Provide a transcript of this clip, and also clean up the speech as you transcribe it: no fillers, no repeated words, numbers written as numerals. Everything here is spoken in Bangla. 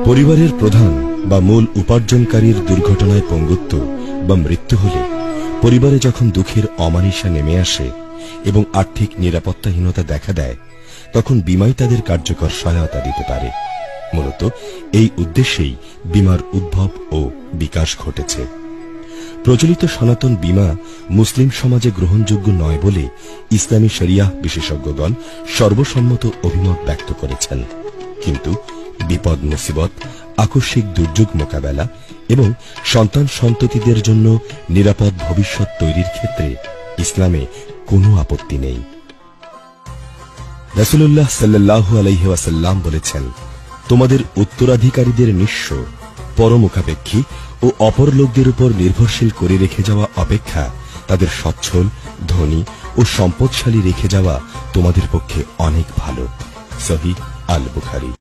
পরিবারের প্রধান বা মূল উপার্জনকারীর দুর্ঘটনায় পঙ্গুত্ব বা মৃত্যু হলে পরিবারে যখন দুঃখের অমানিসা নেমে আসে এবং আর্থিক নিরাপত্তাহীনতা দেখা দেয়, তখন বীমাই তাদের কার্যকর সহায়তা দিতে পারে। মূলত এই উদ্দেশ্যেই বীমার উদ্ভব ও বিকাশ ঘটেছে। প্রচলিত সনাতন বীমা মুসলিম সমাজে গ্রহণযোগ্য নয় বলে ইসলামী শরিয়াহ বিশেষজ্ঞগণ সর্বসম্মত অভিমত ব্যক্ত করেছেন। কিন্তু বিপদ মুসিবত, আকস্মিক দুর্যোগ মোকাবেলা এবং সন্তান সন্ততিদের জন্য নিরাপদ ভবিষ্যৎ তৈরির ক্ষেত্রে ইসলামে কোনো আপত্তি নেই। রাসূলুল্লাহ সাল্লাল্লাহু আলাইহি ওয়াসাল্লাম বলেছেন, তোমাদের উত্তরাধিকারীদের নিঃস্ব, পরমুখাপেক্ষী ও অপর লোকদের উপর নির্ভরশীল করে রেখে যাওয়া অপেক্ষা তাদের সচ্ছল, ধনী ও সম্পদশালী রেখে যাওয়া তোমাদের পক্ষে অনেক ভালো। সহিহ আল বুখারী।